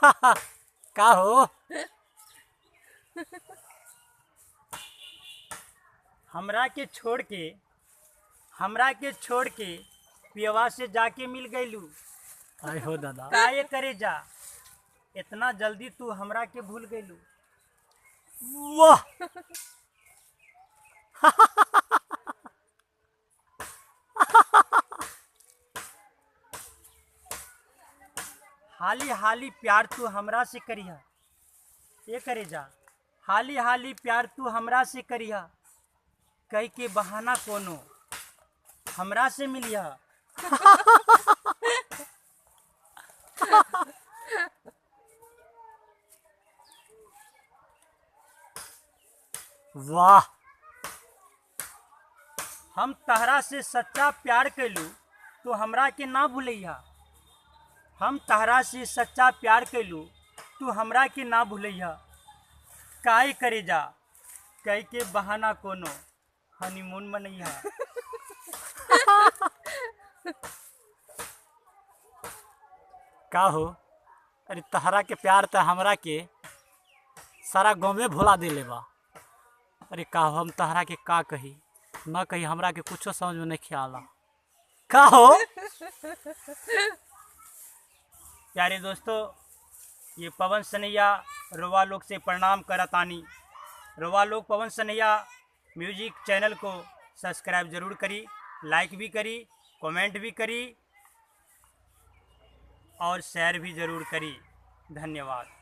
का हो? हमरा के छोड़ के पियवा से जाके मिल गईलू। आय हो दादा। काहे करे जा इतना जल्दी तू हमरा के भूल गईलू। वाह। हाली हाली प्यार तू हमरा से करिहा। ये करे जा हाली हाली प्यार तू हमरा से करिहा। कई के बहाना कोनो हमरा से मिलिहा। वाह। हम तहरा से सच्चा प्यार कैलू तो हमरा के ना भूलैहा। हम तहरा से सच्चा प्यार कैलू तू हमरा के ना भूलैहा। काहे करे जा कई के बहाना कोनो हनीमून मनैहा। का हो? अरे तहरा के प्यार तो हमरा के सारा गाँव में भुला देले बा। अरे का हो, हम तहरा के का कही न कही, हमरा के कुछो समझ में नहीं ख्याला। का हो? प्यारे दोस्तों, ये पवन सनैया रोवा लोग से प्रणाम करतानी। रोवा लोग पवन सनैया म्यूजिक चैनल को सब्सक्राइब जरूर करी, लाइक भी करी, कमेंट भी करी और शेयर भी जरूर करी। धन्यवाद।